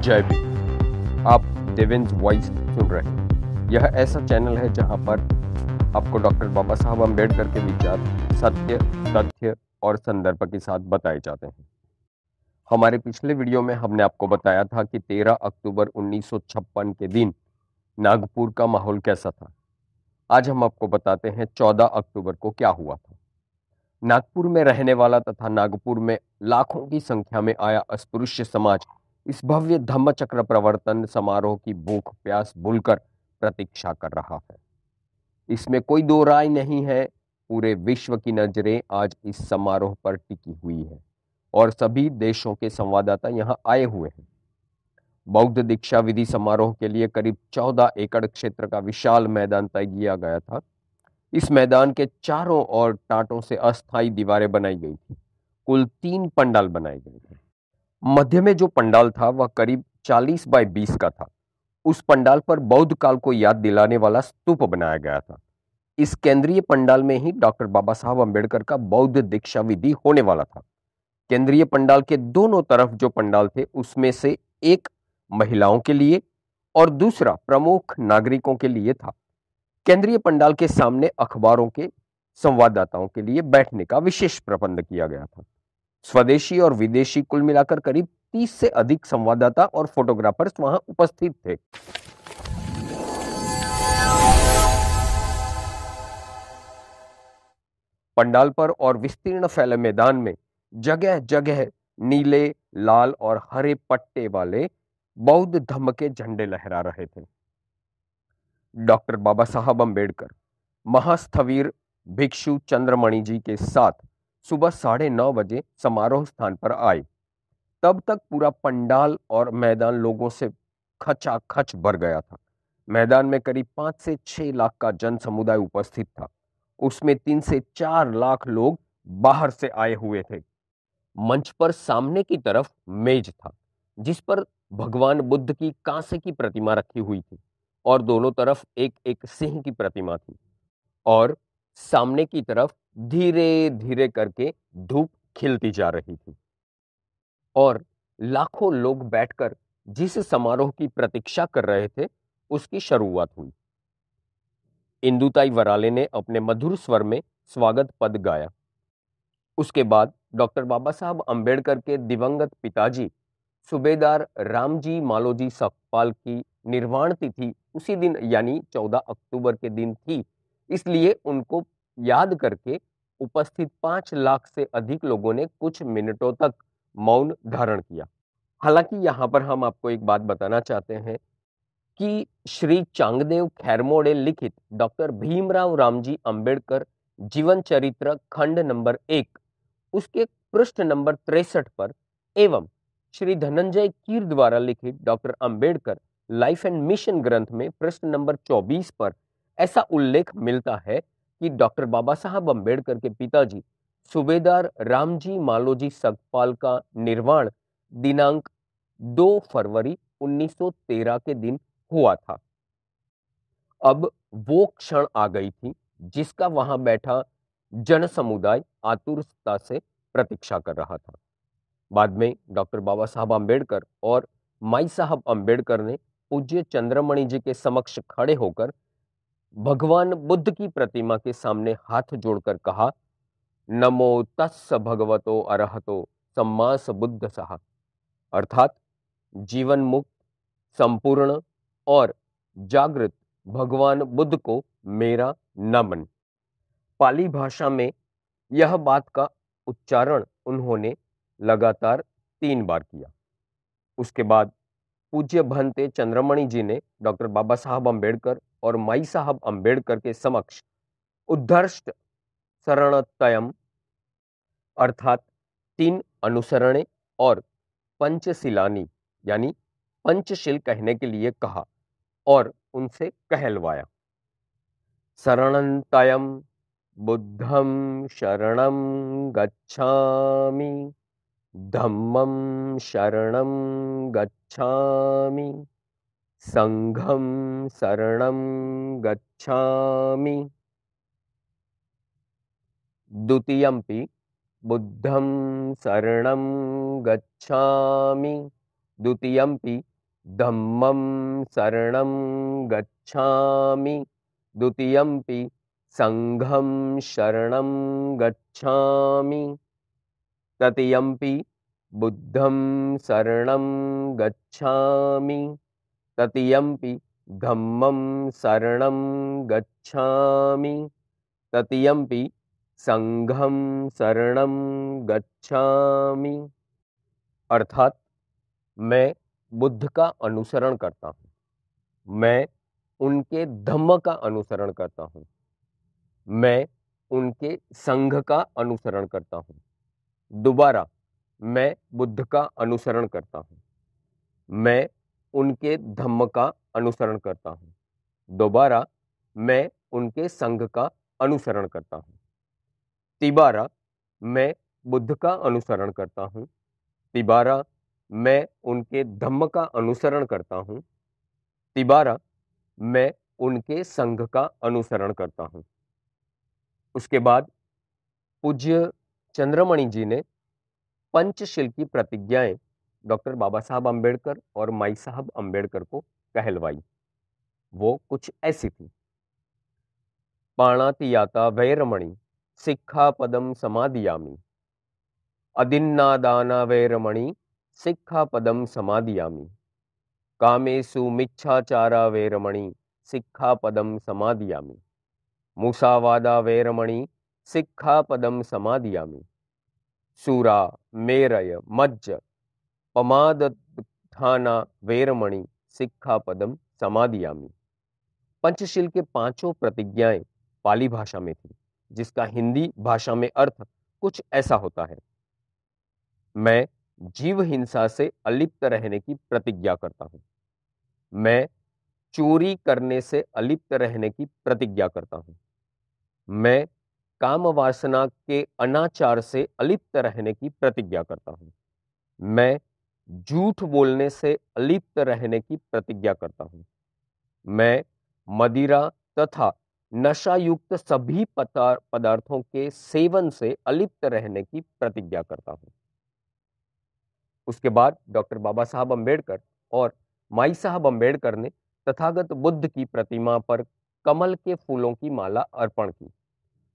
जय भीम। आप देवेंद्र वॉइस सुन रहे हैं। यह ऐसा चैनल है जहां पर आपको डॉक्टर बाबा साहब अम्बेडकर के विचार सत्य, तथ्य और संदर्भ के साथ बताए जाते हैं। हमारे पिछले वीडियो में हमने आपको बताया था कि 13 अक्टूबर 1956 के दिन नागपुर का माहौल कैसा था। आज हम आपको बताते हैं 14 अक्टूबर को क्या हुआ था। नागपुर में रहने वाला तथा नागपुर में लाखों की संख्या में आया अस्पृश्य समाज इस भव्य धम्मचक्र प्रवर्तन समारोह की भूख प्यास भूलकर प्रतीक्षा कर रहा है। इसमें कोई दो राय नहीं है। पूरे विश्व की नजरें आज इस समारोह पर टिकी हुई है और सभी देशों के संवाददाता यहां आए हुए हैं। बौद्ध दीक्षा विधि समारोह के लिए करीब 14 एकड़ क्षेत्र का विशाल मैदान तय किया गया था। इस मैदान के चारों ओर टाटों से अस्थायी दीवारें बनाई गई थी। कुल 3 पंडाल बनाए गए थे। मध्य में जो पंडाल था वह करीब 40 बाय 20 का था। उस पंडाल पर बौद्ध काल को याद दिलाने वाला स्तूप बनाया गया था। इस केंद्रीय पंडाल में ही डॉक्टर बाबा साहब अम्बेडकर का बौद्ध दीक्षा विधि होने वाला था। केंद्रीय पंडाल के दोनों तरफ जो पंडाल थे उसमें से एक महिलाओं के लिए और दूसरा प्रमुख नागरिकों के लिए था। केंद्रीय पंडाल के सामने अखबारों के संवाददाताओं के लिए बैठने का विशेष प्रबंध किया गया था। स्वदेशी और विदेशी कुल मिलाकर करीब 30 से अधिक संवाददाता और फोटोग्राफर्स वहां उपस्थित थे। पंडाल पर और विस्तीर्ण फैले मैदान में जगह जगह नीले, लाल और हरे पट्टे वाले बौद्ध धम्म के झंडे लहरा रहे थे। डॉक्टर बाबा साहब अम्बेडकर महास्थविर भिक्षु चंद्रमणि जी के साथ सुबह 9:30 बजे समारोह स्थान पर आए। तब तक पूरा पंडाल और मैदान लोगों से खचाखच भर गया था। मैदान में करीब 5 से 6 लाख का जन समुदाय उपस्थित था। उसमें 3 से 4 लाख लोग बाहर से आए हुए थे। मंच पर सामने की तरफ मेज था जिस पर भगवान बुद्ध की कांसे की प्रतिमा रखी हुई थी और दोनों तरफ एक एक सिंह की प्रतिमा थी और सामने की तरफ धीरे धीरे करके धूप खिलती जा रही थी और लाखों लोग बैठकर जिस समारोह की प्रतीक्षा कर रहे थे उसकी शुरुआत हुई। इंदुताई वराले ने अपने मधुर स्वर में स्वागत पद गाया। उसके बाद डॉक्टर बाबा साहब अम्बेडकर के दिवंगत पिताजी सूबेदार रामजी मालोजी सकपाल की निर्वाण तिथि उसी दिन यानी 14 अक्टूबर के दिन थी, इसलिए उनको याद करके उपस्थित 5 लाख से अधिक लोगों ने कुछ मिनटों तक मौन धारण किया। हालांकि यहां पर हम आपको एक बात बताना चाहते हैं कि श्री चांगदेव खैरमोड़े लिखित डॉक्टर भीमराव रामजी अंबेडकर जीवन चरित्र खंड नंबर 1 उसके पृष्ठ नंबर 63 पर एवं श्री धनंजय कीर द्वारा लिखित doctor Ambedkar life and mission ग्रंथ में पृष्ठ नंबर 24 पर ऐसा उल्लेख मिलता है कि डॉक्टर बाबा साहब अंबेडकर के पिताजी सूबेदार रामजी मालोजी सकपाल का निर्वाण दिनांक 2 फरवरी 1913 के दिन हुआ था। अब वो क्षण आ गई थी जिसका वहां बैठा जन समुदाय आतुरता से प्रतीक्षा कर रहा था। बाद में डॉक्टर बाबा साहब अम्बेडकर और माई साहब अम्बेडकर ने पूज्य चंद्रमणि जी के समक्ष खड़े होकर भगवान बुद्ध की प्रतिमा के सामने हाथ जोड़कर कहा, नमो तस्स भगवतो अरहतो सम्मा बुद्ध। अर्थात जीवन मुक्त, संपूर्ण और जागृत भगवान बुद्ध को मेरा नमन। पाली भाषा में यह बात का उच्चारण उन्होंने लगातार 3 बार किया। उसके बाद पूज्य भंते चंद्रमणि जी ने डॉक्टर बाबा साहब अम्बेडकर और माई साहब अम्बेडकर के समक्ष उद्धर्ष्ट शरणतयम अर्थात 3 अनुसरणे और पंचशिलानी यानी पंचशील कहने के लिए कहा और उनसे कहलवाया। शरणंतयम बुद्धं शरणं गच्छामि, धम्मं शरणं गच्छामि, संघं शरणं गच्छामि, द्वितीयंपि बुद्धं शरणं गच्छामि, द्वितीयंपि धम्मं शरणं गच्छामि द्वितीयंपि संघं शरणं गच्छामि तृतीयंपि बुद्धं शरणं गच्छामि तृतीयंपि धम्मं शरणं गच्छामि तृतीयंपि संघं शरणं गच्छामि। अर्थात मैं बुद्ध का अनुसरण करता हूँ, मैं उनके धम्म का अनुसरण करता हूँ, मैं उनके संघ का अनुसरण करता हूँ। दोबारा, मैं बुद्ध का अनुसरण करता हूँ, मैं उनके धम्म का अनुसरण करता हूँ। दोबारा, मैं उनके संघ का अनुसरण करता हूँ। तिबारा, मैं बुद्ध का अनुसरण करता हूँ। तिबारा, मैं उनके धम्म का अनुसरण करता हूँ। तिबारा, मैं उनके संघ का अनुसरण करता हूँ। उसके बाद पूज्य चंद्रमणि जी ने पंचशील की प्रतिज्ञाएं डॉक्टर बाबा साहब अंबेडकर और माई साहब अंबेडकर को कहलवाई। वो कुछ ऐसी थी। पाणातियाता वैरमणि सिक्खापदम समादियामि। अदिन्नादाना वैरमणि सिक्खापदम समादियामि। कामेषु मिच्छाचारा वैरमणि सिक्खापदम समादियामि। मुसावादा वैरमणि सिक्खापदम समादियामि। शूरा मेरय मज्ज पमादठाना वैरमणि सिक्खापदम समादियामि। पंचशील के पांचों प्रतिज्ञाएं पाली भाषा में थी, जिसका हिंदी भाषा में अर्थ कुछ ऐसा होता है। मैं जीव हिंसा से अलिप्त रहने की प्रतिज्ञा करता हूं। मैं चोरी करने से अलिप्त रहने की प्रतिज्ञा करता हूं। मैं काम वासना के अनाचार से अलिप्त रहने की प्रतिज्ञा करता हूं। मैं झूठ बोलने से अलिप्त रहने की प्रतिज्ञा करता हूं। मैं मदिरा तथा नशा युक्त सभी पदार्थों के सेवन से अलिप्त रहने की प्रतिज्ञा करता हूं। उसके बाद डॉक्टर बाबा साहब अंबेडकर और माई साहब अंबेडकर ने तथागत बुद्ध की प्रतिमा पर कमल के फूलों की माला अर्पण की।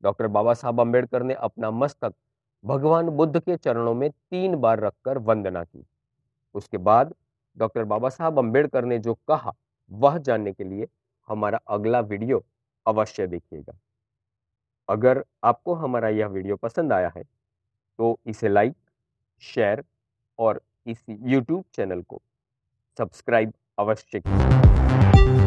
डॉक्टर बाबा साहब अंबेडकर ने अपना मस्तक भगवान बुद्ध के चरणों में 3 बार रखकर वंदना की। उसके बाद डॉक्टर बाबा साहब अंबेडकर ने जो कहा, वह जानने के लिए हमारा अगला वीडियो अवश्य देखिएगा। अगर आपको हमारा यह वीडियो पसंद आया है तो इसे लाइक, शेयर और इस YouTube चैनल को सब्सक्राइब अवश्य कीजिए।